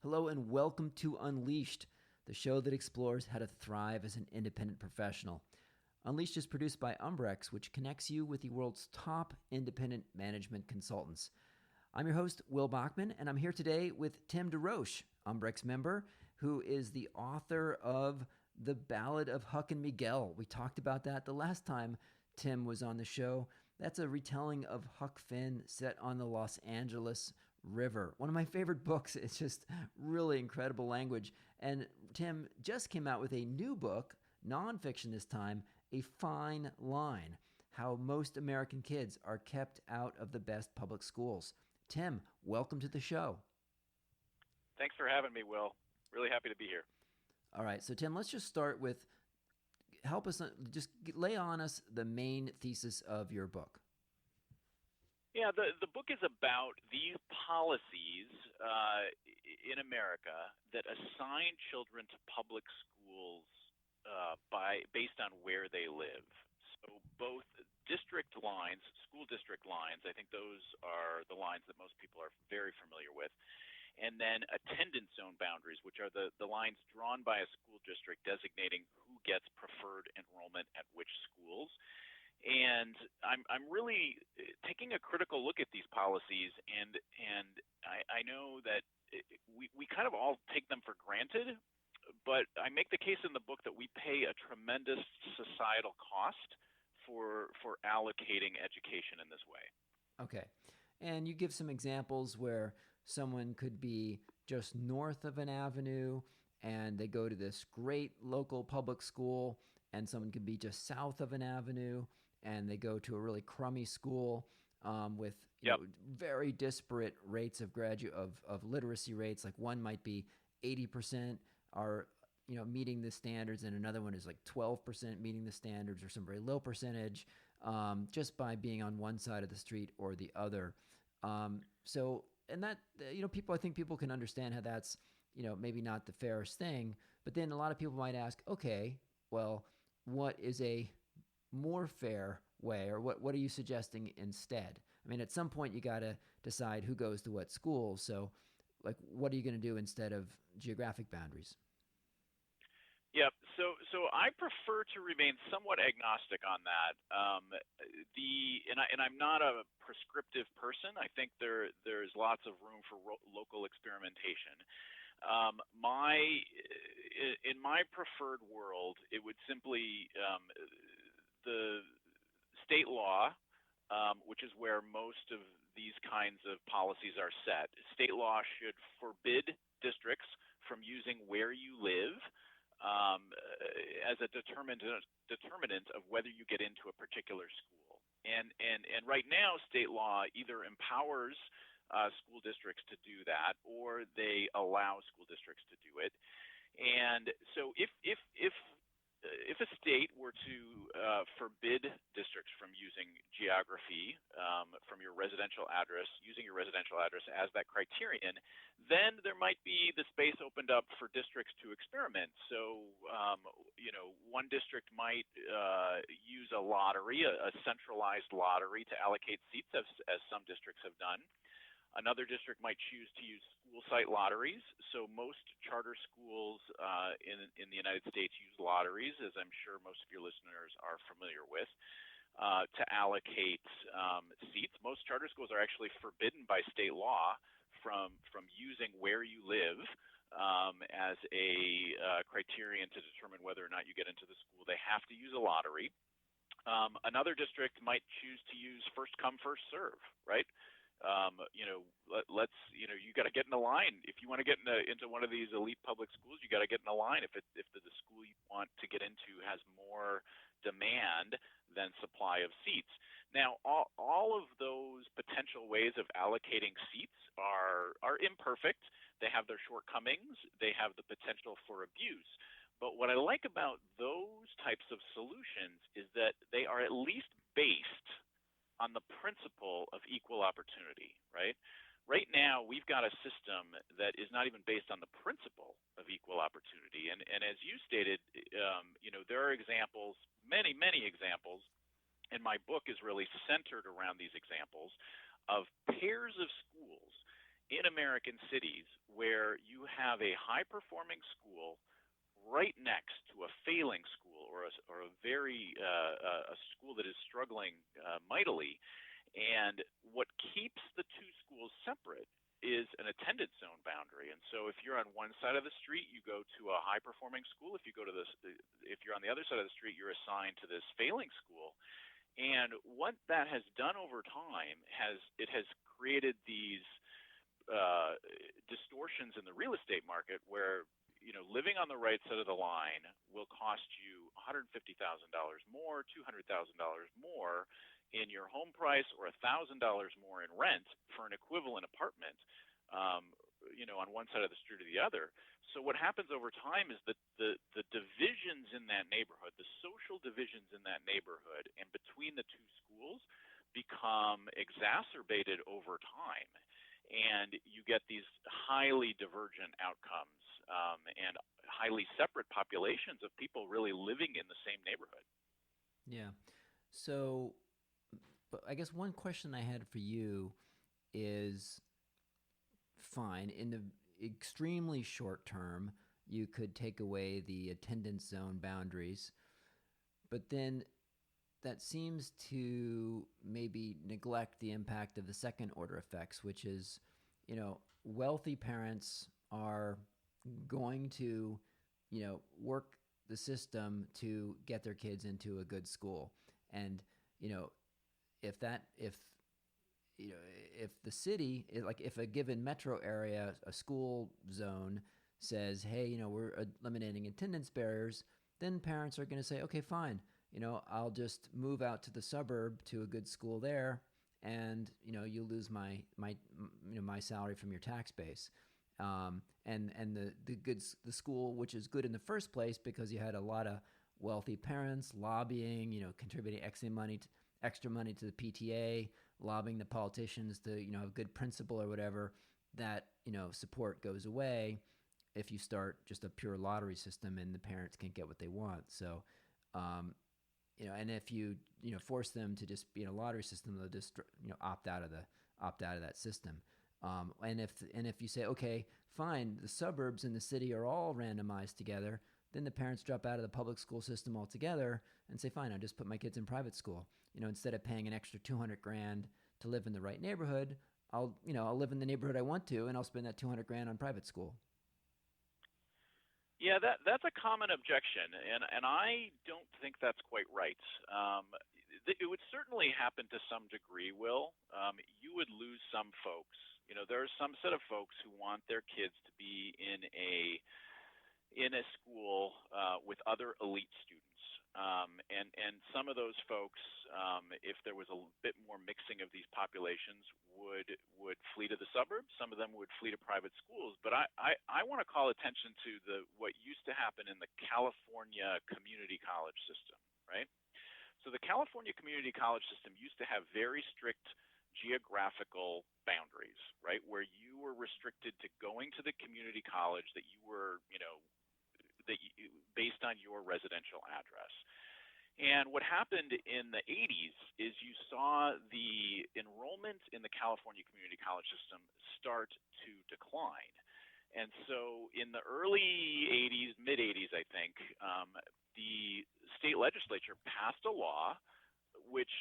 Hello and welcome to Unleashed, the show that explores how to thrive as an independent professional. Unleashed is produced by Umbrex, which connects you with the world's top independent management consultants. I'm your host, Will Bachman, and I'm here today with Tim DeRoche, Umbrex member, who is the author of The Ballad of Huck and Miguel. We talked about that the last time Tim was on the show. That's a retelling of Huck Finn set on the Los Angeles River. One of my favorite books. It's just really incredible language. And Tim just came out with a new book, nonfiction this time, A Fine Line, How Most American Kids Are Kept Out of the Best Public Schools. Tim, welcome to the show. Thanks for having me, Will. Really happy to be here. All right. So, Tim, let's just start with help us, just lay on us the main thesis of your book. Yeah, the book is about these policies in America that assign children to public schools based on where they live. So both district lines, school district lines, I think those are the lines that most people are very familiar with, and then attendance zone boundaries, which are the lines drawn by a school district designating who gets preferred enrollment at which schools. And I'm really taking a critical look at these policies, and I know that we kind of all take them for granted, but I make the case in the book that we pay a tremendous societal cost for allocating education in this way. Okay. And you give some examples where someone could be just north of an avenue and they go to this great local public school, and someone could be just south of an avenue and they go to a really crummy school with very disparate rates of of literacy rates. Like one might be 80% are meeting the standards, and another one is like 12% meeting the standards, or some very low percentage, just by being on one side of the street or the other. And that I think people can understand how that's maybe not the fairest thing. But then a lot of people might ask, okay, well, what is a more fair way, or what are you suggesting instead? I mean, at some point you got to decide who goes to what school. So, like, what are you going to do instead of geographic boundaries? Yeah, so I prefer to remain somewhat agnostic on that. I'm not a prescriptive person. I think there's lots of room for local experimentation. In my preferred world, it would simply the state law, which is where most of these kinds of policies are set. State law should forbid districts from using where you live as a determinant of whether you get into a particular school. And right now, state law either empowers school districts to do that, or they allow school districts to do it. And so if a state were to forbid districts from using geography from your residential address, using your residential address as that criterion, then there might be the space opened up for districts to experiment. So, one district might use a lottery, a centralized lottery to allocate seats, as some districts have done. Another district might choose to use school site lotteries. So most charter schools in the United States use lotteries, as I'm sure most of your listeners are familiar with, to allocate seats. Most charter schools are actually forbidden by state law from using where you live as a criterion to determine whether or not you get into the school. They have to use a lottery. Another district might choose to use first come, first serve, right? You got to get in a line. If you want to get into one of these elite public schools, you got to get in a line. If the school you want to get into has more demand than supply of seats. Now, all of those potential ways of allocating seats are imperfect. They have their shortcomings. They have the potential for abuse. But what I like about those types of solutions is that they are at least based on the principle of equal opportunity, right? Right now, we've got a system that is not even based on the principle of equal opportunity. And as you stated, there are examples, many, many examples, and my book is really centered around these examples of pairs of schools in American cities where you have a high-performing school right next to a failing school or a very a school that is struggling mightily, and what keeps the two schools separate is an attendance zone boundary. And so if you're on one side of the street, you go to a high performing school. If you're on the other side of the street, you're assigned to this failing school. And what that has done over time has created these distortions in the real estate market where living on the right side of the line will cost you $150,000 more, $200,000 more in your home price, or $1,000 more in rent for an equivalent apartment, on one side of the street or the other. So what happens over time is that the divisions in that neighborhood, the social divisions in that neighborhood and between the two schools become exacerbated over time. And you get these highly divergent outcomes and highly separate populations of people really living in the same neighborhood. Yeah. So, but I guess one question I had for you is, fine, in the extremely short term, you could take away the attendance zone boundaries, but then that seems to maybe neglect the impact of the second order effects, which is, wealthy parents are going to, work the system to get their kids into a good school. And, if the city, like if a given metro area, a school zone says, hey, we're eliminating attendance barriers, then parents are going to say, okay, fine, I'll just move out to the suburb to a good school there, and you lose my salary from your tax base, and the school, which is good in the first place because you had a lot of wealthy parents lobbying, contributing extra money to the PTA, lobbying the politicians to have good principal or whatever, that support goes away if you start just a pure lottery system and the parents can't get what they want. So and if you force them to just be in a lottery system, they'll just opt out of that system. And if you say, okay, fine, the suburbs and the city are all randomized together, then the parents drop out of the public school system altogether and say, fine, I'll just put my kids in private school. Instead of paying an extra $200,000 to live in the right neighborhood, I'll live in the neighborhood I want to, and I'll spend that $200,000 on private school. Yeah, that's a common objection, and I don't think that's quite right. It would certainly happen to some degree, Will. You would lose some folks. There are some set of folks who want their kids to be in a school with other elite students. And some of those folks, if there was a bit more mixing of these populations, would flee to the suburbs. Some of them would flee to private schools. But I want to call attention to what used to happen in the California community college system, right? So the California community college system used to have very strict geographical boundaries, right, where you were restricted to going to the community college that you were, based on your residential address. And what happened in the 80s is you saw the enrollment in the California community college system start to decline. And so in the early 80s, mid 80s, I think, the state legislature passed a law which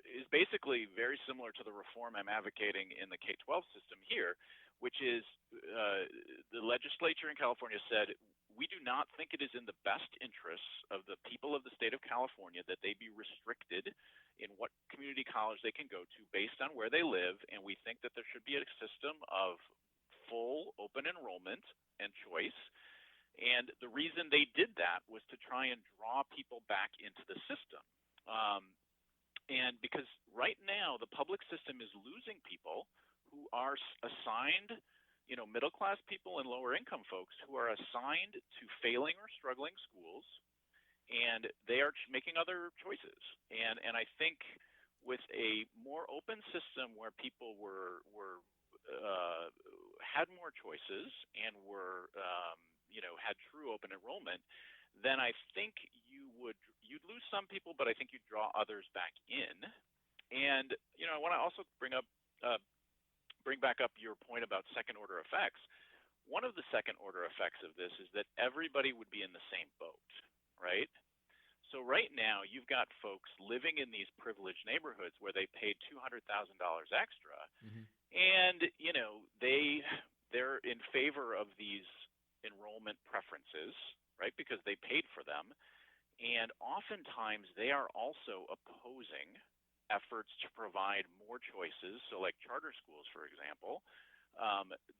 is basically very similar to the reform I'm advocating in the K-12 system here, which is the legislature in California said, we do not think it is in the best interests of the people of the state of California that they be restricted in what community college they can go to based on where they live, and we think that there should be a system of full open enrollment and choice. And the reason they did that was to try and draw people back into the system. And because right now the public system is losing people who are assigned, middle-class people and lower-income folks who are assigned to failing or struggling schools, and they are making other choices. And I think with a more open system where people had more choices and had true open enrollment, then I think you'd lose some people, but I think you'd draw others back in. And I want to also bring up bring back up your point about second order effects, one of the second order effects of this is that everybody would be in the same boat, right? So right now you've got folks living in these privileged neighborhoods where they paid $200,000 extra, Mm-hmm. and they're in favor of these enrollment preferences, right? Because they paid for them, and oftentimes they are also opposing efforts to provide more choices. So like charter schools, for example,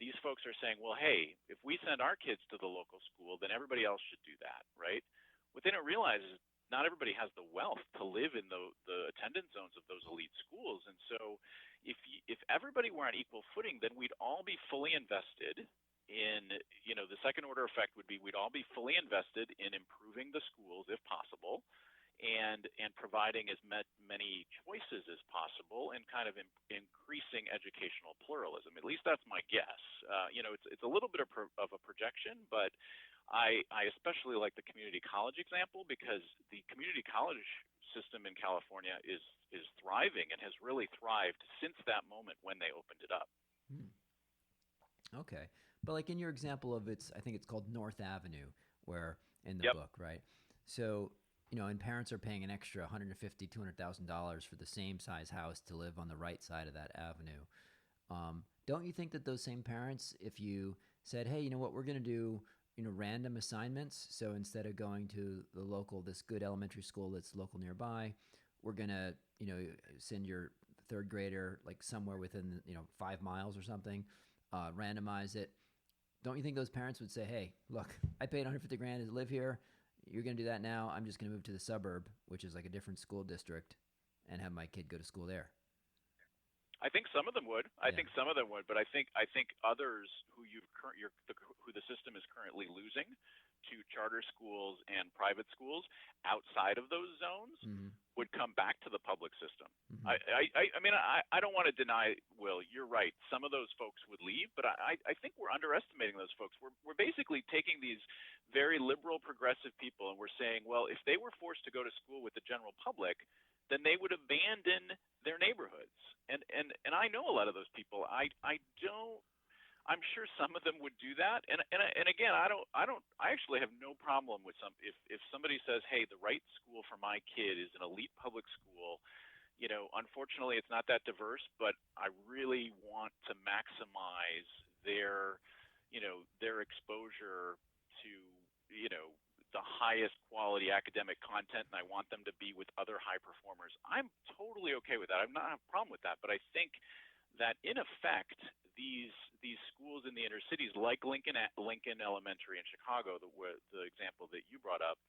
these folks are saying, well, hey, if we send our kids to the local school, then everybody else should do that, right? What they don't realize is not everybody has the wealth to live in the attendance zones of those elite schools. And so if everybody were on equal footing, then we'd all be fully invested in, the second order effect would be we'd all be fully invested in improving the schools if possible, and providing as many choices as possible, and kind of increasing educational pluralism. At least that's my guess. It's a little bit of a projection, but I especially like the community college example, because the community college system in California is thriving and has really thrived since that moment when they opened it up. Okay. But like in your example of I think it's called North Avenue, where in the Yep. book, right? So, and parents are paying an extra $150,000, $200,000 for the same size house to live on the right side of that avenue. Don't you think that those same parents, if you said, hey, you know what, we're going to do, random assignments. So instead of going to this good elementary school that's local nearby, we're going to, send your third grader like somewhere within, 5 miles or something, randomize it. Don't you think those parents would say, hey, look, I paid $150,000 to live here. You're going to do that now. I'm just going to move to the suburb, which is like a different school district, and have my kid go to school there. I think some of them would. I think some of them would, but I think others who who the system is currently losing to charter schools and private schools outside of those zones would come back to the public system. I don't want to deny, Will, you're right. Some of those folks would leave, but I think we're underestimating those folks. We're basically taking these very liberal, progressive people, and we're saying, well, if they were forced to go to school with the general public, then they would abandon their neighborhoods. And I know a lot of those people. I'm sure some of them would do that. And again, I actually have no problem with if somebody says, hey, the right school for my kid is an elite public school. Unfortunately it's not that diverse, but I really want to maximize their exposure to, the highest quality academic content, and I want them to be with other high performers. I'm totally okay with that. I'm not have a problem with that. But I think that in effect, these schools in the inner cities, like Lincoln Elementary in Chicago, the example that you brought up,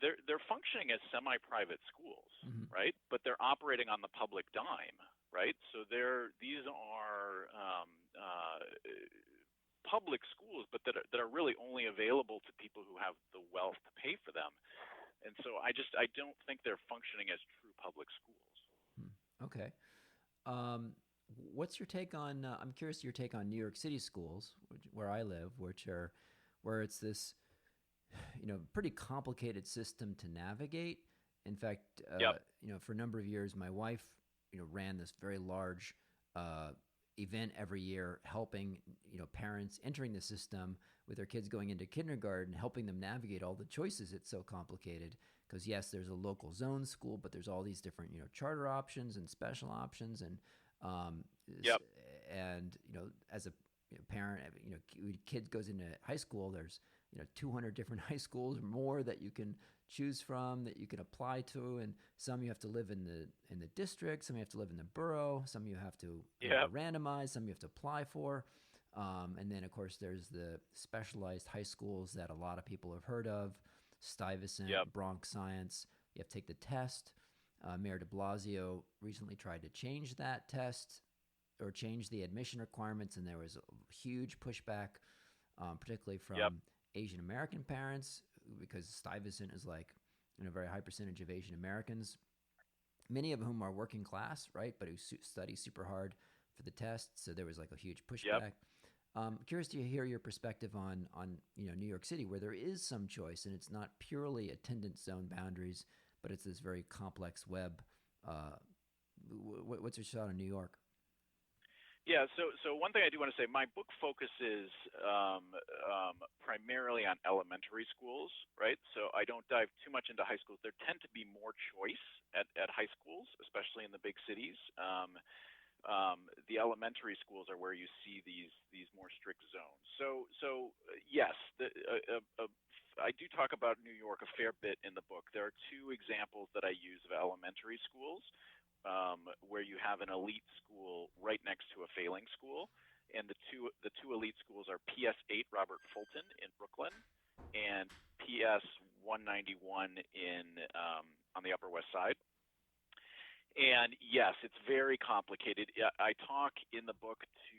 they're functioning as semi-private schools, right? But they're operating on the public dime, right? So these are public schools, but that are really only available to people who have the wealth to pay for them. And so I don't think they're functioning as true public schools. Okay. What's your take on? I'm curious your take on New York City schools, where I live, where it's this, pretty complicated system to navigate. In fact, for a number of years, my wife, ran this very large event every year, helping parents entering the system with their kids going into kindergarten, helping them navigate all the choices. It's so complicated because yes, there's a local zone school, but there's all these different charter options and special options, and and as a parent, kid goes into high school, there's 200 different high schools or more that you can choose from, that you can apply to, and some you have to live in the district, some you have to live in the borough, some you have to randomize, some you have to apply for, and then of course there's the specialized high schools that a lot of people have heard of, Stuyvesant, Bronx Science. You have to take the test. Mayor de Blasio recently tried to change that test or change the admission requirements, and there was a huge pushback, particularly from Asian American parents, because Stuyvesant is like a very high percentage of Asian Americans, many of whom are working class, right, but who study super hard for the test. So there was like a huge pushback. Curious to hear your perspective on New York City, where there is some choice, and it's not purely attendance zone boundaries, but it's this very complex web. What's your shot on New York? Yeah, so one thing I do want to say, my book focuses primarily on elementary schools, right? So I don't dive too much into high schools. There tend to be more choice at high schools, especially in the big cities. The elementary schools are where you see these more strict zones. Yes, I do talk about New York a fair bit in the book. There are two examples that I use of elementary schools where you have an elite school right next to a failing school, and the two elite schools are PS 8 Robert Fulton in Brooklyn and PS 191 in on the Upper West Side. And yes, it's very complicated. I talk in the book to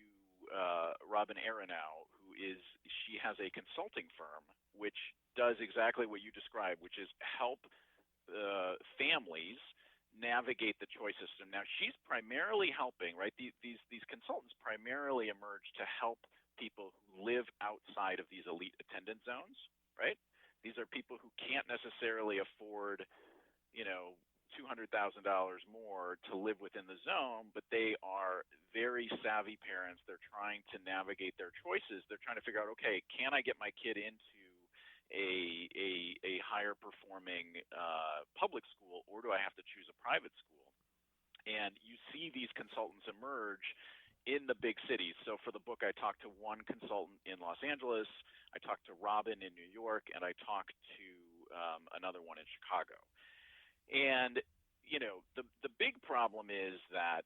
Robin Aronow, she has a consulting firm which does exactly what you described, which is help families navigate the choice system. Now, she's primarily helping, right? These consultants primarily emerge to help people who live outside of these elite attendance zones, right? These are people who can't necessarily afford, $200,000 more to live within the zone, but they are very savvy parents. They're trying to navigate their choices. They're trying to figure out, okay, can I get my kid into a higher performing public school, or do I have to choose a private school? And you see these consultants emerge in the big cities. So for the book, I talked to one consultant in Los Angeles, I talked to Robin in New York, and I talked to another one in Chicago. And the big problem is that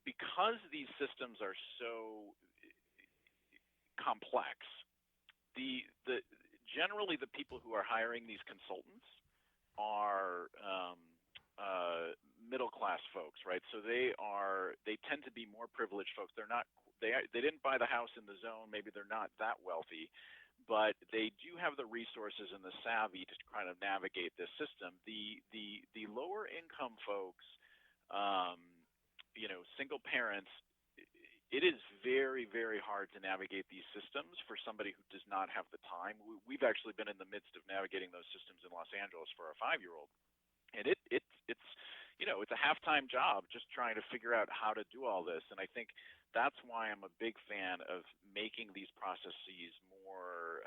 because these systems are so complex, the generally the people who are hiring these consultants are middle class folks, right? So they tend to be more privileged folks. They didn't buy the house in the zone. Maybe they're not that wealthy, but they do have the resources and the savvy to kind of navigate this system. The lower income folks, single parents, it is very, very hard to navigate these systems for somebody who does not have the time. We've actually been in the midst of navigating those systems in Los Angeles for a 5-year-old, and it's a half-time job just trying to figure out how to do all this. And I think that's why I'm a big fan of making these processes more,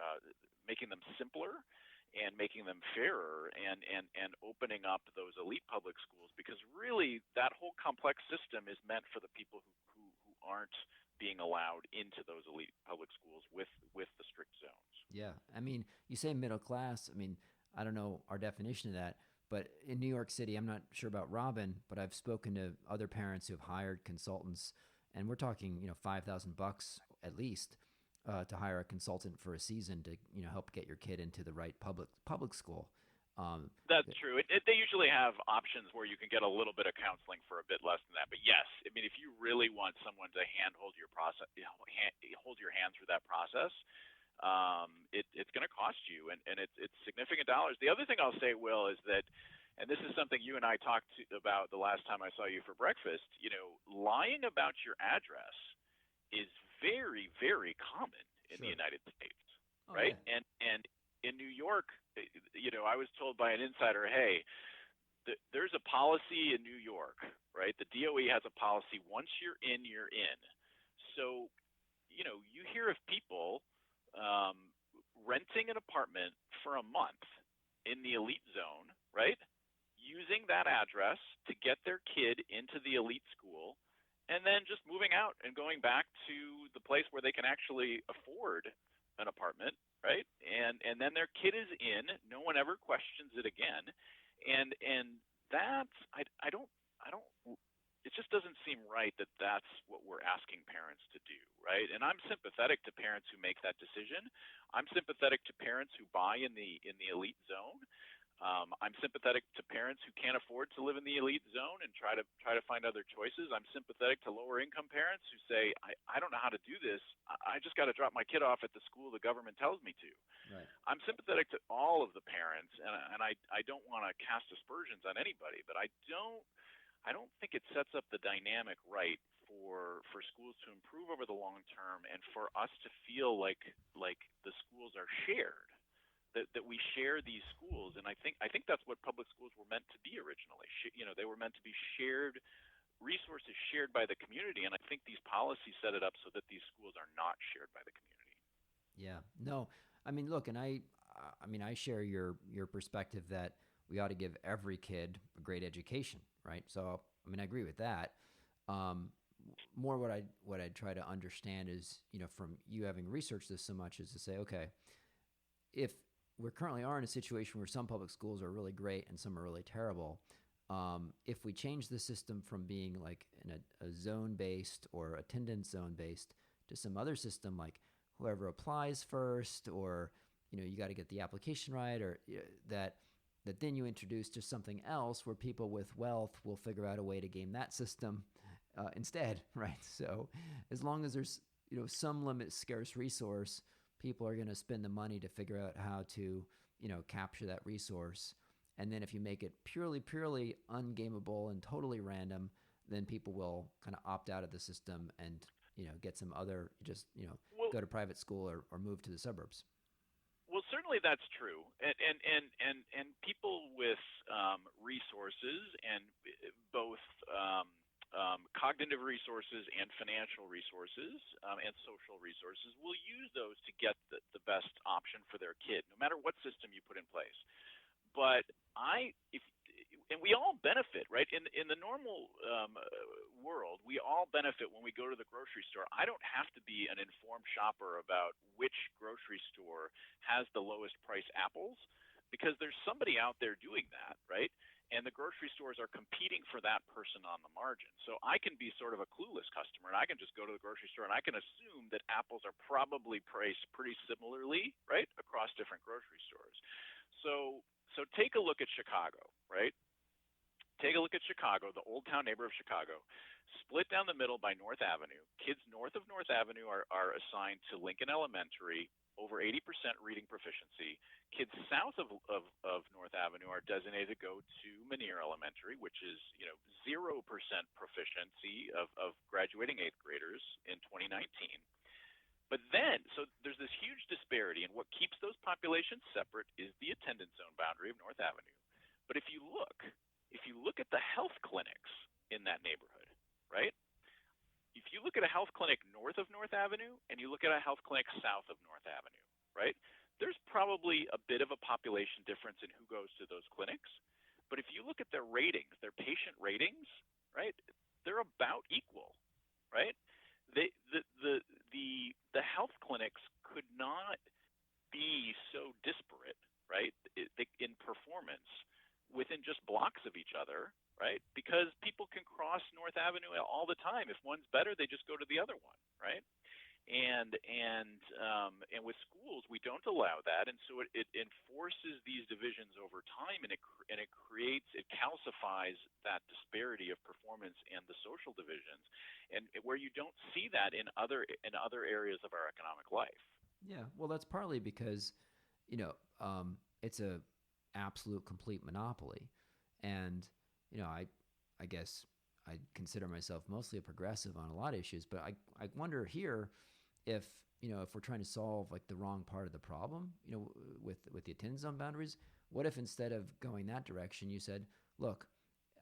making them simpler and making them fairer, and opening up those elite public schools, because really that whole complex system is meant for the people who aren't being allowed into those elite public schools with the strict zones. Yeah, I mean, you say middle class. I mean, I don't know our definition of that, but in New York City, I'm not sure about Robin, but I've spoken to other parents who have hired consultants, and we're talking, $5,000 at least to hire a consultant for a season to, help get your kid into the right public school. That's true. They usually have options where you can get a little bit of counseling for a bit less than that. But yes, I mean, if you really want someone to hold your hand through that process, it's going to cost you, and it's significant dollars. The other thing I'll say, Will, is that, and this is something you and I talked about the last time I saw you for breakfast, lying about your address is very, very common in the United States, right? Yeah. And in New York, I was told by an insider, hey, there's a policy in New York, right? The DOE has a policy. Once you're in, you're in. So, you hear of people renting an apartment for a month in the elite zone, right? Using that address to get their kid into the elite school, and then just moving out and going back to the place where they can actually afford an apartment, right? And then their kid is in. No one ever questions it again. And that's I don't. It just doesn't seem right that that's what we're asking parents to do, right? And I'm sympathetic to parents who make that decision. I'm sympathetic to parents who buy in the elite zone. I'm sympathetic to parents who can't afford to live in the elite zone and try to find other choices. I'm sympathetic to lower income parents who say, I don't know how to do this. I just got to drop my kid off at the school the government tells me to. Right. I'm sympathetic to all of the parents, and I don't want to cast aspersions on anybody, but I don't think it sets up the dynamic right for schools to improve over the long term, and for us to feel like the schools are shared. That we share these schools, and I think that's what public schools were meant to be originally. They were meant to be shared resource is shared by the community, and I think these policies set it up so that these schools are not shared by the community. Yeah. No, I mean, look, and I mean, I share your perspective that we ought to give every kid a great education, right? So, I mean, I agree with that. Um, More what I try to understand is, from you having researched this so much, is to say, okay, if we currently are in a situation where some public schools are really great and some are really terrible, if we change the system from being like in a zone based or attendance zone based to some other system, like whoever applies first, or you got to get the application right, or that then you introduce to something else where people with wealth will figure out a way to game that system instead, right? So as long as there's some limit scarce resource, people are going to spend the money to figure out how to capture that resource. And then if you make it purely ungameable and totally random, then people will kind of opt out of the system and get some other Well, go to private school or move to the suburbs. Well, certainly that's true, and people with resources and both cognitive resources and financial resources and social resources will use those to get the best option for their kid, no matter what system you put in place. But and we all benefit, right? In the normal world, we all benefit when we go to the grocery store. I don't have to be an informed shopper about which grocery store has the lowest price apples, because there's somebody out there doing that, right? And the grocery stores are competing for that person on the margin. So I can be sort of a clueless customer, and I can just go to the grocery store and I can assume that apples are probably priced pretty similarly, right, across different grocery stores. So take a look at Chicago, right? Take a look at Chicago, the Old Town neighborhood of Chicago, split down the middle by North Avenue. Kids north of North Avenue are assigned to Lincoln Elementary, over 80% reading proficiency. Kids south of North Avenue are designated to go to Manier Elementary, which is 0% proficiency of graduating eighth graders in 2019. But then, so there's this huge disparity, and what keeps those populations separate is the attendance zone boundary of North Avenue. But if you look at the health clinics in that neighborhood, right? If you look at a health clinic north of North Avenue and you look at a health clinic south of North Avenue, right? There's probably a bit of a population difference in who goes to those clinics. But if you look at their ratings, their patient ratings, right, they're about equal, right? The health clinics could not be so disparate, right, in performance within just blocks of each other, right? Because people can cross North Avenue all the time. If one's better, they just go to the other one, right? And with schools, we don't allow that, and so it enforces these divisions over time, and it calcifies that disparity of performance and the social divisions, and where you don't see that in other areas of our economic life. Yeah, well, that's partly because it's a absolute complete monopoly, and I guess I consider myself mostly a progressive on a lot of issues, but I wonder here if we're trying to solve like the wrong part of the problem, with the attendance zone boundaries. What if instead of going that direction, you said, look,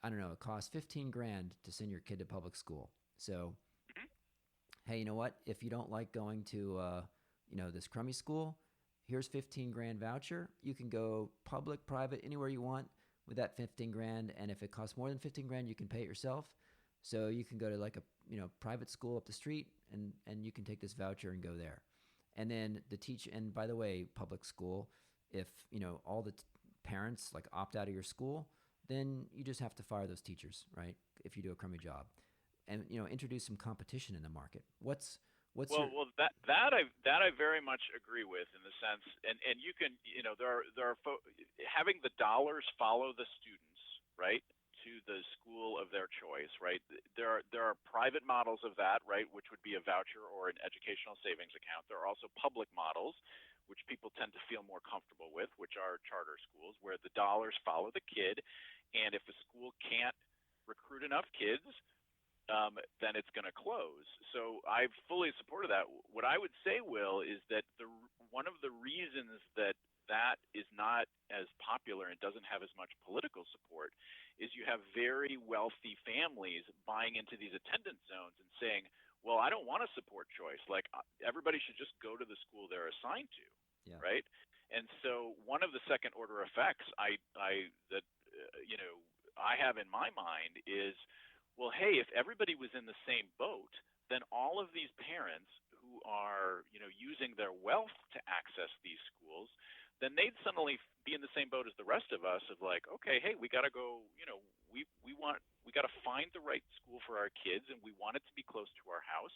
I don't know, it costs $15,000 to send your kid to public school. So, hey, you know what? If you don't like going to this crummy school, here's $15,000 voucher. You can go public, private, anywhere you want with that $15,000, and if it costs more than $15,000, you can pay it yourself. So you can go to like a private school up the street, and you can take this voucher and go there. And then and by the way, public school, if all the parents like opt out of your school, then you just have to fire those teachers, right? If you do a crummy job, and introduce some competition in the market. That I very much agree with, in the sense, and you can having the dollars follow the students, right, to the school of their choice, right? There are private models of that, right, which would be a voucher or an educational savings account. There are also public models, which people tend to feel more comfortable with, which are charter schools, where the dollars follow the kid, and if a school can't recruit enough kids, then it's going to close. So I fully supported that. What I would say, Will, is that one of the reasons that that is not as popular and doesn't have as much political support is you have very wealthy families buying into these attendance zones and saying, well, I don't want to support choice. Like everybody should just go to the school they're assigned to, Yeah. right? And so one of the second order effects I have in my mind is, well, hey, if everybody was in the same boat, then all of these parents who are, using their wealth to access these schools, then they'd suddenly be in the same boat as the rest of us of like, okay, hey, we got to go, we got to find the right school for our kids, and we want it to be close to our house.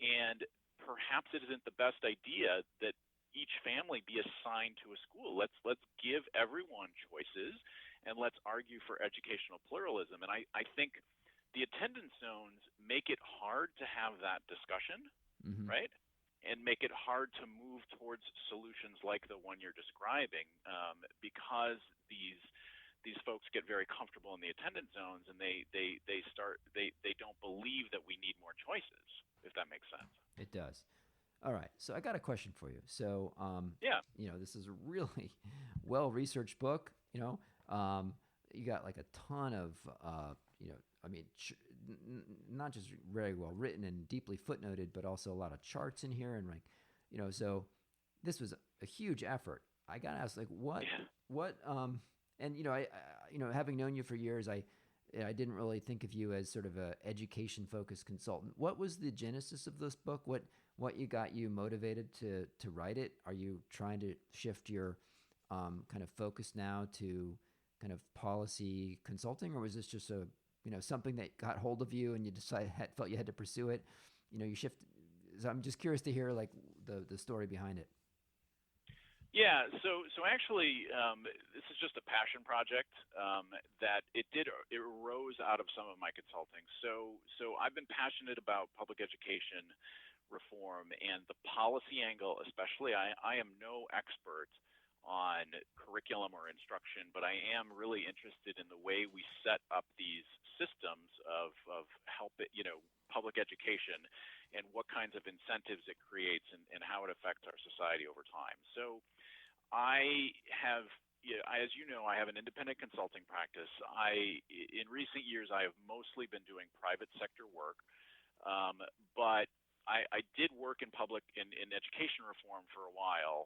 And perhaps it isn't the best idea that each family be assigned to a school. Let's give everyone choices, and let's argue for educational pluralism. And I think the attendance zones make it hard to have that discussion, Mm-hmm. right? And make it hard to move towards solutions like the one you're describing, because these folks get very comfortable in the attendance zones, and they don't believe that we need more choices, if that makes sense. It does. All right. So I got a question for you. So, Yeah. this is a really well-researched book. You got like a ton of, not just very well written and deeply footnoted, but also a lot of charts in here. And so this was a huge effort. I got to ask, like, having known you for years, I didn't really think of you as sort of a education-focused consultant. What was the genesis of this book? What got you motivated to write it? Are you trying to shift your kind of focus now to kind of policy consulting, or was this just something that got hold of you and you felt you had to pursue it? You shift. So I'm just curious to hear like the story behind it. Yeah, so actually, this is just a passion project that it arose out of some of my consulting. So I've been passionate about public education reform and the policy angle, especially. I am no expert on curriculum or instruction, but I am really interested in the way we set up these systems of public education and what kinds of incentives it creates and how it affects our society over time. So I have, as you know, I have an independent consulting practice. In recent years, I have mostly been doing private sector work, but I did work in education reform for a while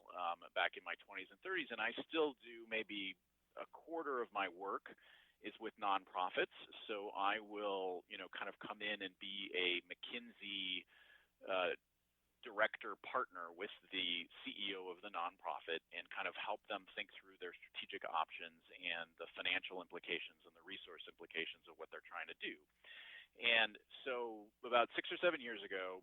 back in my 20s and 30s, and I still do maybe a quarter of my work is with nonprofits. So I will, kind of come in and be a McKinsey director partner with the CEO of the nonprofit and kind of help them think through their strategic options and the financial implications and the resource implications of what they're trying to do. And so about 6 or 7 years ago,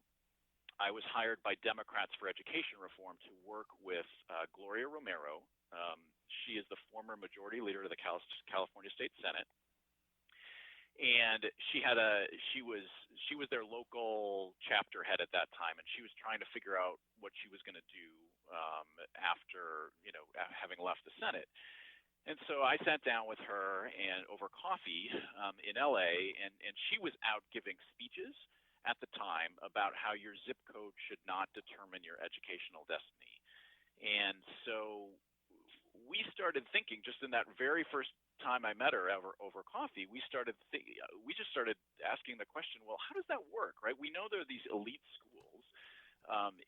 I was hired by Democrats for Education Reform to work with Gloria Romero. She is the former majority leader of the California State Senate, and she was their local chapter head at that time, and she was trying to figure out what she was going to do after having left the Senate. And so I sat down with her and over coffee in LA, and she was out giving speeches at the time about how your zip code should not determine your educational destiny. And so we started thinking, just in that very first time I met her over coffee, we just started asking the question, well, how does that work, right? We know there are these elite schools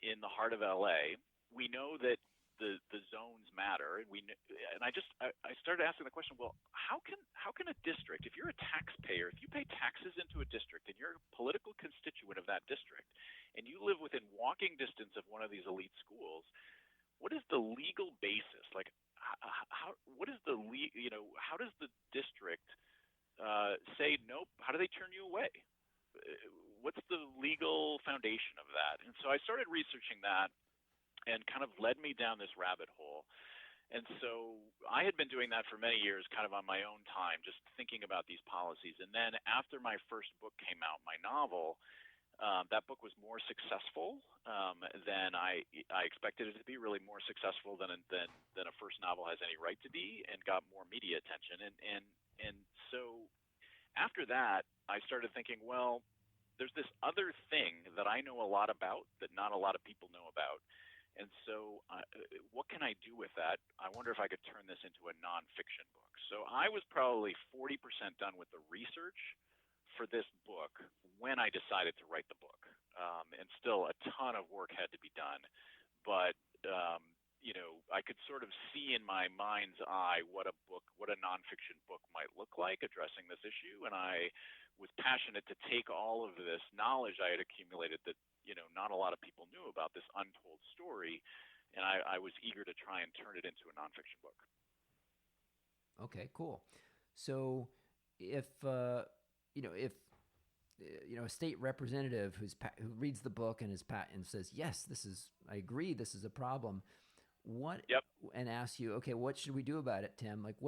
in the heart of LA. We know that the zones matter, and I started asking the question, well, how can a district, if you're a taxpayer, if you pay taxes into a district and you're a political constituent of that district, and you live within walking distance of one of these elite schools, what is the legal basis? Like, how does the district say nope? How do they turn you away? What's the legal foundation of that? And so I started researching that, and kind of led me down this rabbit hole. And so I had been doing that for many years, kind of on my own time, just thinking about these policies. And then after my first book came out, my novel, that book was more successful than I expected it to be, really more successful than a first novel has any right to be, and got more media attention. And so after that, I started thinking, well, there's this other thing that I know a lot about that not a lot of people know about. And so what can I do with that? I wonder if I could turn this into a nonfiction book. So I was probably 40% done with the research for this book when I decided to write the book. And still a ton of work had to be done. But, I could sort of see in my mind's eye what a nonfiction book might look like addressing this issue. And I was passionate to take all of this knowledge I had accumulated that, not a lot of people knew about, this untold story. And I was eager to try and turn it into a nonfiction book. Okay, cool. So if a state representative who reads the book and says, yes, I agree, this is a problem. Yep. And asks you, okay, what should we do about it, Tim? Like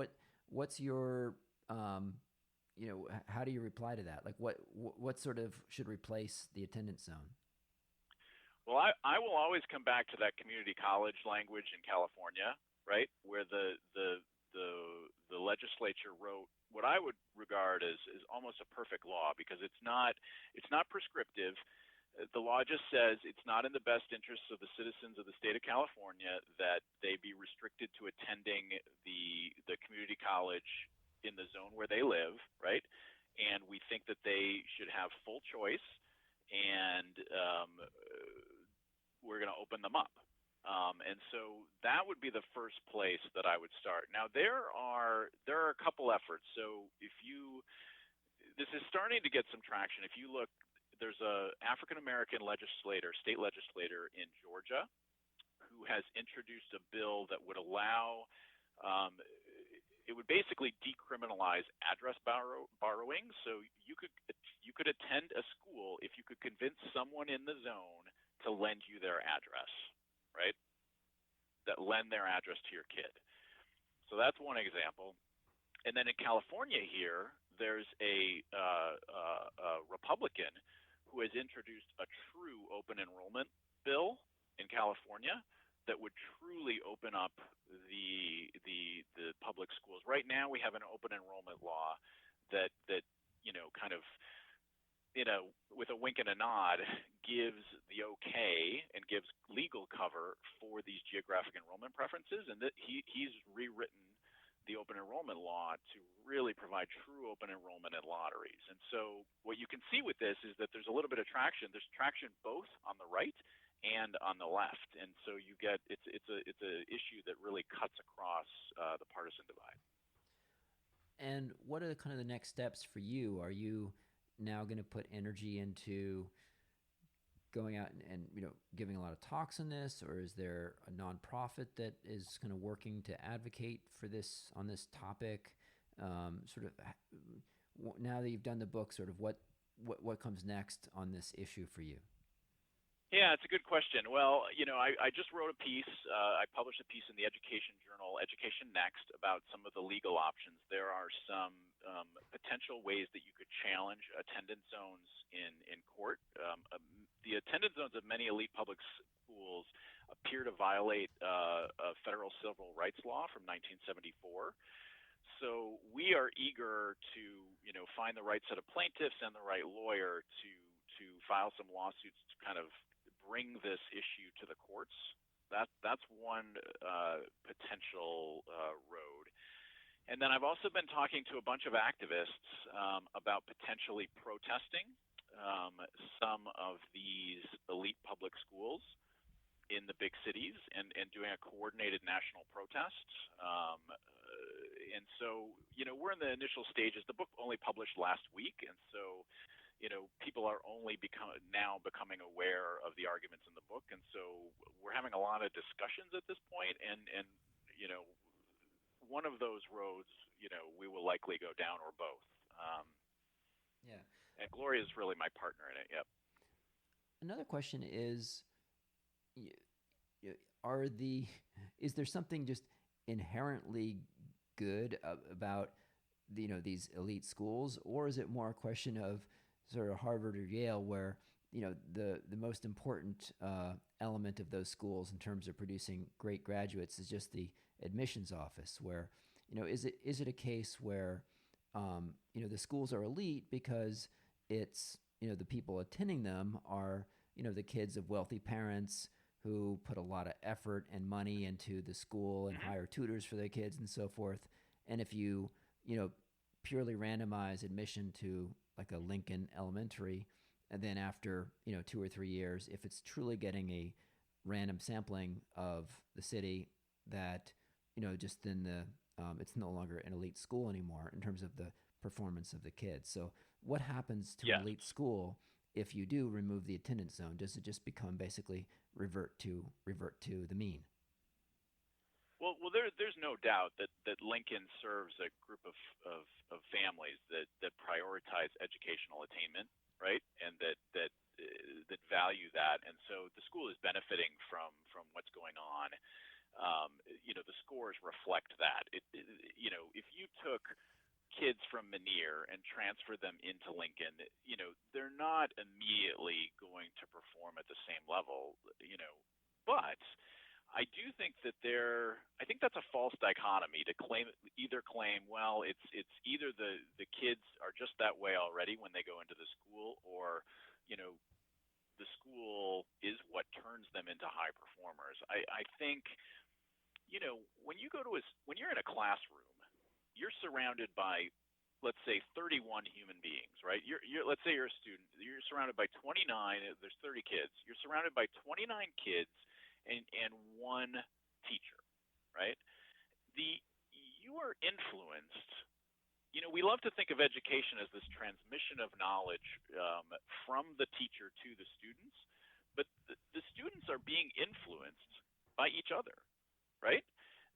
what's your, how do you reply to that? Like what sort of should replace the attendance zone? Well, I will always come back to that community college language in California, right, where the legislature wrote what I would regard as almost a perfect law, because it's not prescriptive. The law just says it's not in the best interests of the citizens of the state of California that they be restricted to attending the community college in the zone where they live, right? And we think that they should have full choice, and we're going to open them up. And so that would be the first place that I would start. Now there are a couple efforts. So this is starting to get some traction. If you look, there's a African American state legislator in Georgia, who has introduced a bill that would allow, it would basically decriminalize address borrowing. So you could attend a school if you could convince someone in the zone to lend you their address, right? That lend their address to your kid. So that's one example. And then in California here, there's a Republican who has introduced a true open enrollment bill in California that would truly open up the public schools. Right now we have an open enrollment law that kind of, with a wink and a nod, gives the okay and gives legal cover for these geographic enrollment preferences. And that he's rewritten the open enrollment law to really provide true open enrollment in lotteries. And so what you can see with this is that there's a little bit of traction. There's traction both on the right and on the left. And so you get, it's a issue that really cuts across the partisan divide. And what are kind of the next steps for you? Are you now going to put energy into going out and giving a lot of talks on this, or is there a nonprofit that is kind of working to advocate for this on this topic? Sort of now that you've done the book, sort of what comes next on this issue for you? Yeah, it's a good question. Well, I just wrote a piece. I published a piece in the education journal, Education Next, about some of the legal options. There are some potential ways that you could challenge attendance zones in court. The attendance zones of many elite public schools appear to violate a federal civil rights law from 1974. So we are eager to, find the right set of plaintiffs and the right lawyer to file some lawsuits to kind of bring this issue to the courts. That's one potential road. And then I've also been talking to a bunch of activists about potentially protesting some of these elite public schools in the big cities and doing a coordinated national protest. And so, we're in the initial stages. The book only published last week, and so people are only becoming aware of the arguments in the book, and so we're having a lot of discussions at this point, and one of those roads, we will likely go down, or both. Yeah. And Gloria is really my partner in it. Yep. Another question is, is there something just inherently good about these elite schools, or is it more a question of sort of Harvard or Yale, where the most important element of those schools in terms of producing great graduates is just the admissions office? Where is it a case where the schools are elite because it's the people attending them are the kids of wealthy parents who put a lot of effort and money into the school and Hmm. hire tutors for their kids and so forth. And if you, you know, purely randomize admission to like a Lincoln Elementary, and then after, 2 or 3 years, if it's truly getting a random sampling of the city, that, just then it's no longer an elite school anymore in terms of the performance of the kids. So what happens to an Yes. elite school if you do remove the attendance zone? Does it just become basically revert to the mean? Well, there's no doubt that Lincoln serves a group of families that prioritize educational attainment, right, and that value that, and so the school is benefiting from what's going on. The scores reflect that. If you took kids from Manier and transfer them into Lincoln, they're not immediately going to perform at the same level, but I do think that I think that's a false dichotomy to claim, well, it's either the kids are just that way already when they go into the school, or, the school is what turns them into high performers. I think, when you're in a classroom, you're surrounded by, let's say, 31 human beings, right? Let's say you're a student. You're surrounded by 29. There's 30 kids. You're surrounded by 29 kids and one teacher, right? You are influenced. We love to think of education as this transmission of knowledge from the teacher to the students, but the students are being influenced by each other, right?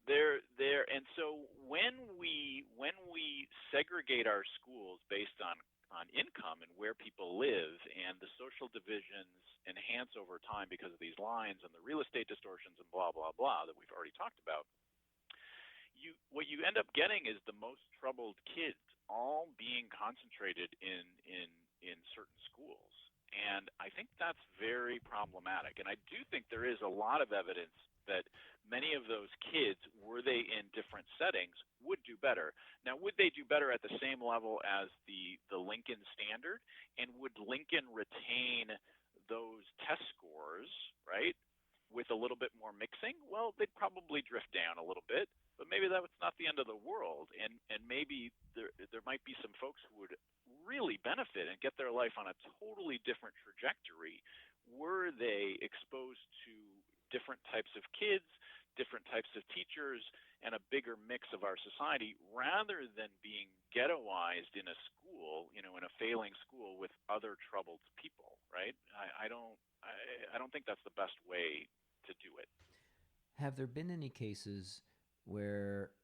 And so when we segregate our schools based on income and where people live, and the social divisions enhance over time because of these lines and the real estate distortions and blah blah blah that we've already talked about, what you end up getting is the most troubled kids all being concentrated in certain schools. And I think that's very problematic. And I do think there is a lot of evidence that many of those kids, were they in different settings, would do better. Now, would they do better at the same level as the Lincoln standard? And would Lincoln retain those test scores, right, with a little bit more mixing? Well, they'd probably drift down a little bit, but maybe that's not the end of the world. And maybe there might be some folks who would really benefit and get their life on a totally different trajectory were they exposed to different types of kids, different types of teachers, and a bigger mix of our society, rather than being ghettoized in a school, in a failing school with other troubled people, right? I don't think that's the best way to do it. Have there been any cases where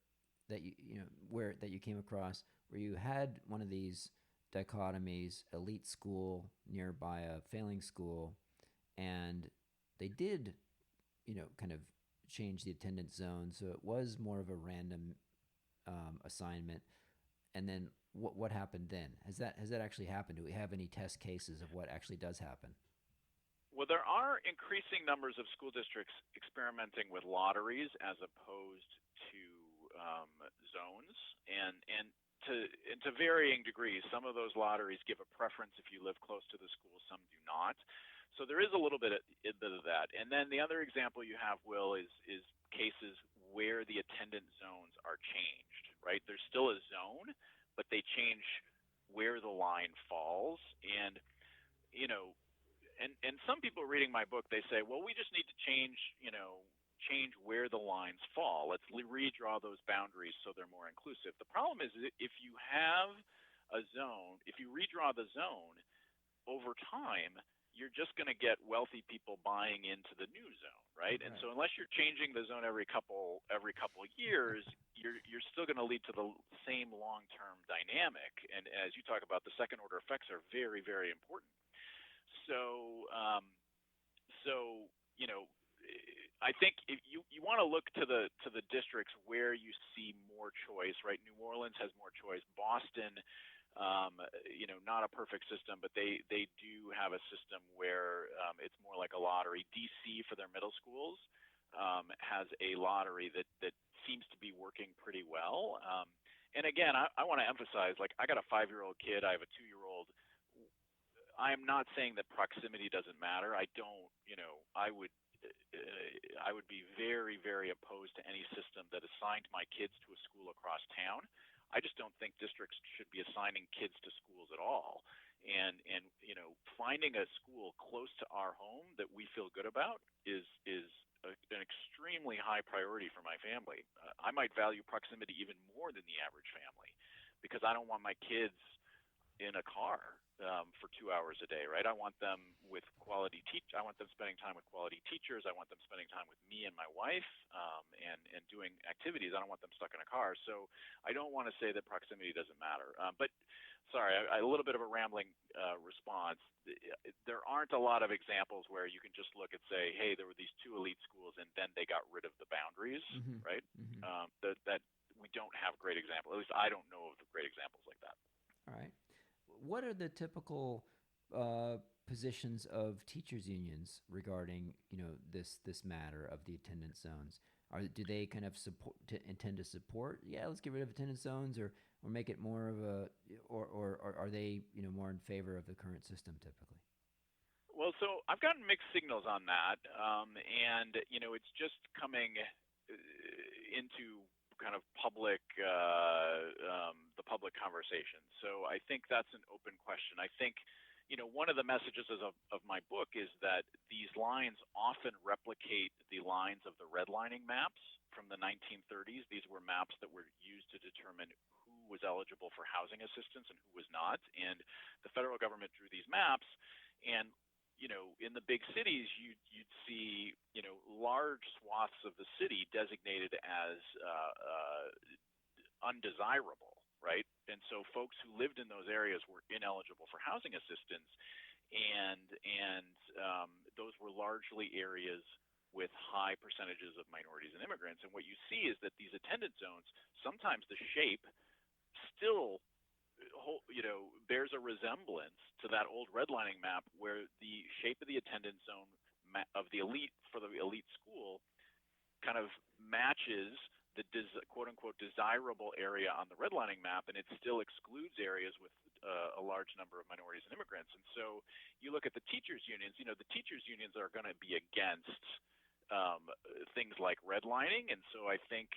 that you came across where you had one of these dichotomies, elite school nearby a failing school, and they did, kind of change the attendance zone, so it was more of a random assignment? And then what happened then? Has that actually happened? Do we have any test cases of what actually does happen? Well, there are increasing numbers of school districts experimenting with lotteries as opposed to zones, and to varying degrees. Some of those lotteries give a preference if you live close to the school, some do not. So there is a little bit of that. And then the other example you have, Will, is cases where the attendance zones are changed, right? There's still a zone, but they change where the line falls. And, and some people reading my book, they say, well, we just need to change where the lines fall. Let's redraw those boundaries so they're more inclusive. The problem is if you have a zone, if you redraw the zone over time, you're just going to get wealthy people buying into the new zone, right? And so unless you're changing the zone every couple of years, you're still going to lead to the same long-term dynamic. And as you talk about, the second-order effects are very, very important. So I think if you want to look to the districts where you see more choice, right? New Orleans has more choice. Boston, not a perfect system, but they do have a system where it's more like a lottery. DC, for their middle schools, has a lottery that seems to be working pretty well. And again, I want to emphasize, like, I got a 5-year-old kid, I have a 2-year-old. I'm not saying that proximity doesn't matter. I don't, I would be very, very opposed to any system that assigned my kids to a school across town. I just don't think districts should be assigning kids to schools at all. And finding a school close to our home that we feel good about is an extremely high priority for my family. I might value proximity even more than the average family because I don't want my kids in a car for 2 hours a day, right? I want them with quality I want them spending time with quality teachers. I want them spending time with me and my wife, and doing activities. I don't want them stuck in a car. So I don't want to say that proximity doesn't matter. But sorry, a little bit of a rambling response. There aren't a lot of examples where you can just look and say, hey, there were these two elite schools and then they got rid of the boundaries, right? That we don't have great examples. At least I don't know of great examples like that. All right. What are the typical positions of teachers' unions regarding this matter of the attendance zones? Do they kind of intend to support? Yeah, let's get rid of attendance zones, or make it more of a, or are they more in favor of the current system typically? Well, so I've gotten mixed signals on that, and it's just coming into kind of public the public conversation. So I think that's an open question. I think one of the messages of my book is that these lines often replicate the lines of the redlining maps from the 1930s. These were maps that were used to determine who was eligible for housing assistance and who was not. And the federal government drew these maps, and in the big cities, you'd see, large swaths of the city designated as undesirable, right? And so folks who lived in those areas were ineligible for housing assistance, and those were largely areas with high percentages of minorities and immigrants. And what you see is that these attendance zones, sometimes the shape still bears a resemblance to that old redlining map where the shape of the attendance zone of the elite for the elite school kind of matches the quote unquote desirable area on the redlining map, and it still excludes areas with a large number of minorities and immigrants. And so you look at the teachers unions, the teachers unions are going to be against things like redlining. And so I think,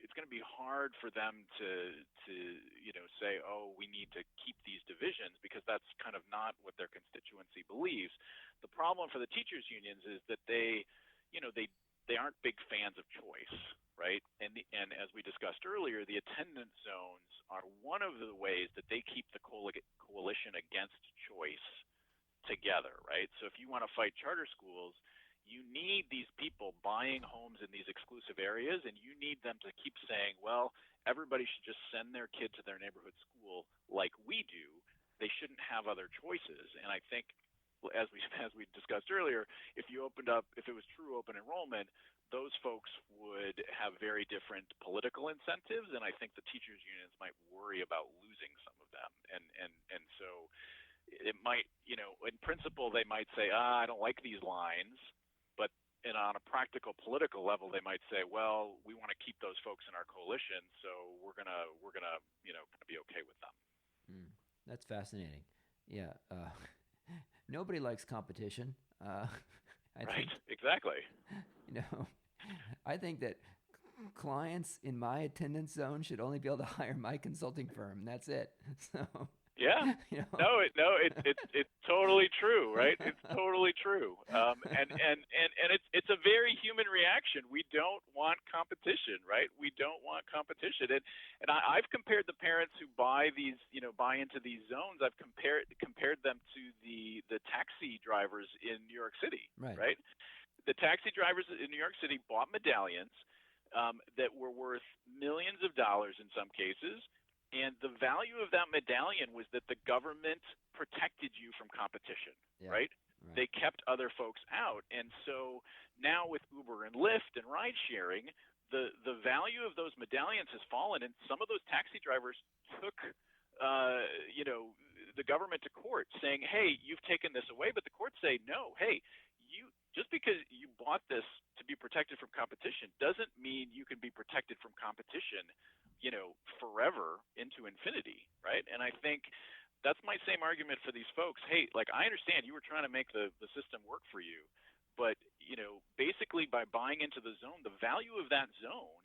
it's going to be hard for them to say, oh, we need to keep these divisions, because that's kind of not what their constituency believes. The problem for the teachers unions is that they aren't big fans of choice, right? And as we discussed earlier, the attendance zones are one of the ways that they keep the coalition against choice together, right? So if you want to fight charter schools, you need these people buying homes in these exclusive areas, and you need them to keep saying, well, everybody should just send their kid to their neighborhood school like we do. They shouldn't have other choices. And I think, as we discussed earlier, if it was true open enrollment, those folks would have very different political incentives, and I think the teachers unions might worry about losing some of them. And so it might, in principle, they might say, I don't like these lines. And on a practical political level, they might say, well, we want to keep those folks in our coalition, so we're gonna be okay with them. That's fascinating. Yeah, nobody likes competition. Right, exactly. I think that clients in my attendance zone should only be able to hire my consulting firm. That's it. So. Yeah. No, it's totally true, right? It's totally true. And it's a very human reaction. We don't want competition, right? We don't want competition. And I've compared the parents who buy into these zones. I've compared them to the taxi drivers in New York City, right? The taxi drivers in New York City bought medallions that were worth millions of dollars in some cases. And the value of that medallion was that the government protected you from competition, right? They kept other folks out. And so now with Uber and Lyft and ride sharing, the value of those medallions has fallen. And some of those taxi drivers took, the government to court saying, hey, you've taken this away. But the courts say, no, hey, just because you bought this to be protected from competition doesn't mean you can be protected from competition forever into infinity, right? And I think that's my same argument for these folks. Hey, like, I understand you were trying to make the system work for you, But basically by buying into the zone, the value of that zone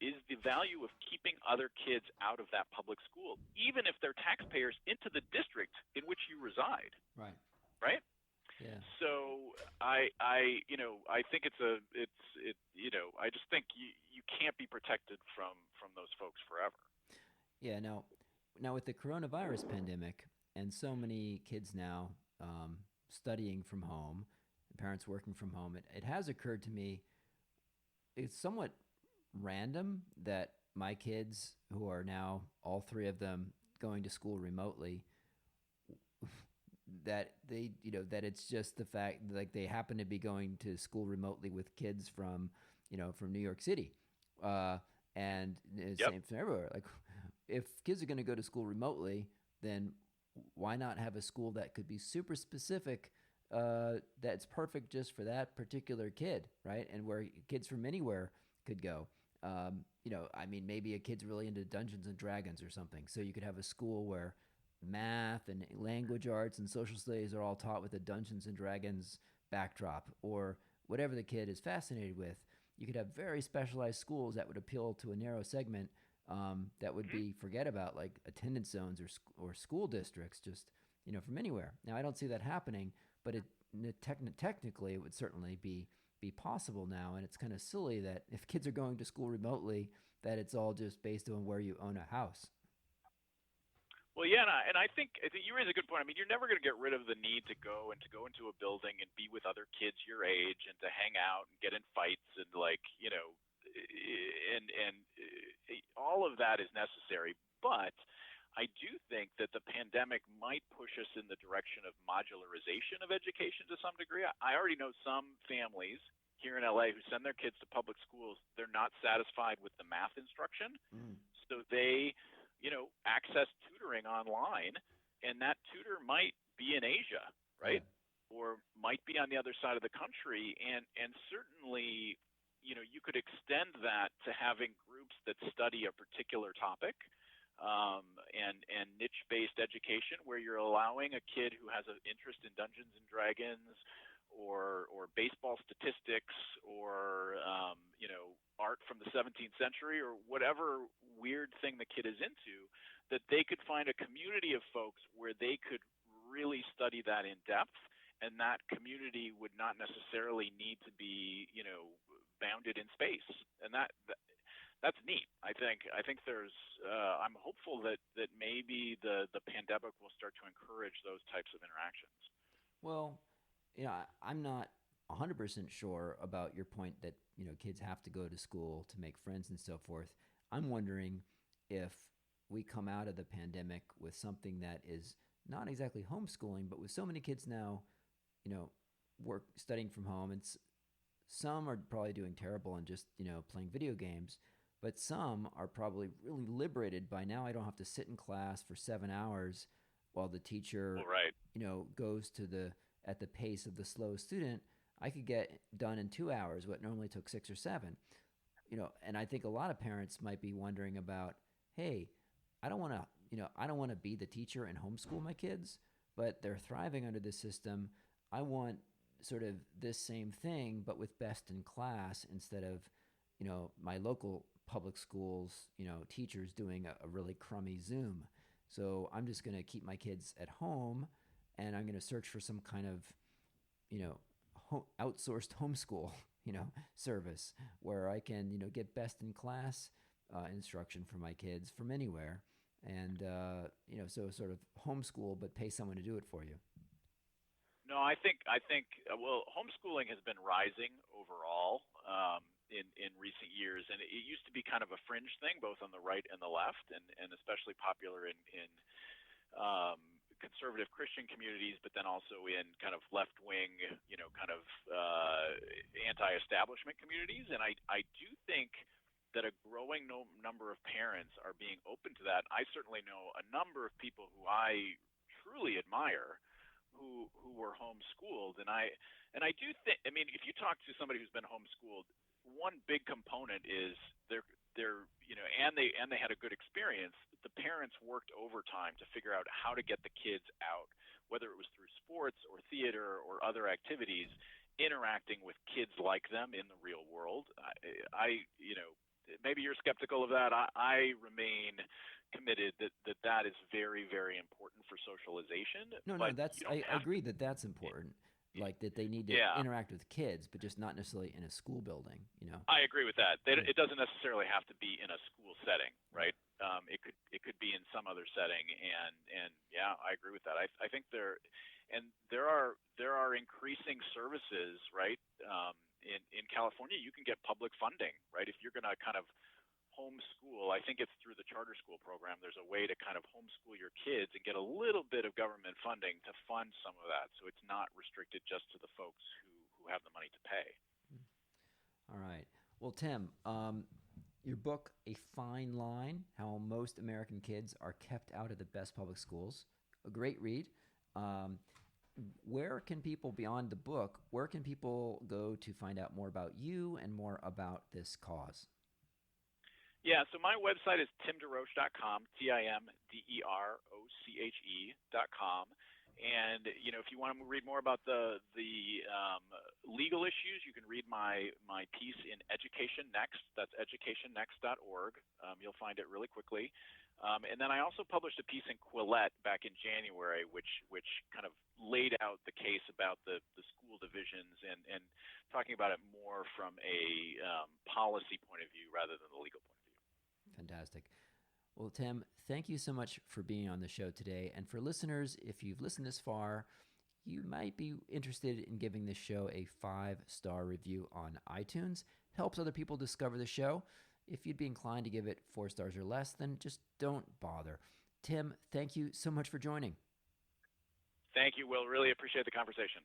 is the value of keeping other kids out of that public school, even if they're taxpayers into the district in which you reside. Right. Right. Yeah. So I think I just think you can't be protected from those folks forever. Yeah. Now with the coronavirus pandemic and so many kids now studying from home, parents working from home, it has occurred to me it's somewhat random that my kids, who are now all three of them going to school remotely, that that it's just the fact like they happen to be going to school remotely with kids from New York City, and it's Yep. same for everywhere. Like if kids are going to go to school remotely, then why not have a school that could be super specific, that's perfect just for that particular kid, right? And where kids from anywhere could go. I mean, maybe a kid's really into Dungeons and Dragons or something. So you could have a school where math and language arts and social studies are all taught with a Dungeons and Dragons backdrop, or whatever the kid is fascinated with. You could have very specialized schools that would appeal to a narrow segment, that would be forget about like attendance zones or school districts, just from anywhere. Now I don't see that happening, but technically it would certainly be possible now. And it's kind of silly that if kids are going to school remotely, that it's all just based on where you own a house. Well, yeah, and I think you raise a good point. I mean, you're never going to get rid of the need to go into a building and be with other kids your age and to hang out and get in fights and and all of that is necessary. But I do think that the pandemic might push us in the direction of modularization of education to some degree. I already know some families here in LA who send their kids to public schools. They're not satisfied with the math instruction, so they access tutoring online, and that tutor might be in Asia, right? Yeah. Or might be on the other side of the country, and certainly you could extend that to having groups that study a particular topic, and niche-based education, where you're allowing a kid who has an interest in Dungeons and Dragons or baseball statistics or art from the 17th century or whatever weird thing the kid is into, that they could find a community of folks where they could really study that in depth, and that community would not necessarily need to be bounded in space, and that's neat. I think there's I'm hopeful that maybe the pandemic will start to encourage those types of interactions. Well, I'm not 100% sure about your point that kids have to go to school to make friends and so forth. I'm wondering if we come out of the pandemic with something that is not exactly homeschooling, but with so many kids now, studying from home, and some are probably doing terrible and just playing video games, but some are probably really liberated by now. I don't have to sit in class for 7 hours while the teacher, goes at the pace of the slow student. I could get done in 2 hours what normally took 6 or 7. And I think a lot of parents might be wondering about, hey, I don't want to be the teacher and homeschool my kids, but they're thriving under this system. I want sort of this same thing, but with best in class instead of, my local public schools, teachers doing a really crummy Zoom. So I'm just going to keep my kids at home, and I'm going to search for some kind of, outsourced homeschool, service where I can, get best in class instruction for my kids from anywhere. And, so sort of homeschool, but pay someone to do it for you. No, I think well, homeschooling has been rising overall in recent years, and it used to be kind of a fringe thing, both on the right and the left, and especially popular in conservative Christian communities, but then also in kind of left-wing, kind of anti-establishment communities. And I do think that a growing number of parents are being open to that. I certainly know a number of people who I truly admire who were homeschooled, and I do think, I mean, if you talk to somebody who's been homeschooled, one big component is they're and they had a good experience. The parents worked overtime to figure out how to get the kids out, whether it was through sports or theater or other activities, interacting with kids like them in the real world. Maybe you're skeptical of that. I remain committed that is very, very important for socialization. No, But that's you don't I have agree that that's important. Like that they need to yeah, interact with kids, but just not necessarily in a school building, I agree with that. Yeah. It doesn't necessarily have to be in a school setting, right? It could be in some other setting, and yeah, I agree with that. I think there are increasing services, right? In California, you can get public funding, right? If you're going to kind of homeschool, I think it's through the charter school program. There's a way to kind of homeschool your kids and get a little bit of government funding to fund some of that, so it's not restricted just to the folks who have the money to pay. All right. Well, Tim, your book, A Fine Line, How Most American Kids Are Kept Out of the Best Public Schools, a great read. Where can people, beyond the book, where can people go to find out more about you and more about this cause? Yeah, so my website is timderoche.com, TIMDEROCHE.com. And if you want to read more about the legal issues, you can read my piece in Education Next. That's educationnext.org. You'll find it really quickly. And then I also published a piece in Quillette back in January, which kind of laid out the case about the school divisions and talking about it more from a policy point of view rather than the legal point of view. Fantastic. Well, Tim, thank you so much for being on the show today. And for listeners, if you've listened this far, you might be interested in giving this show a 5-star review on iTunes. Helps other people discover the show. If you'd be inclined to give it 4 stars or less, then just don't bother. Tim, thank you so much for joining. Thank you, Will. Really appreciate the conversation.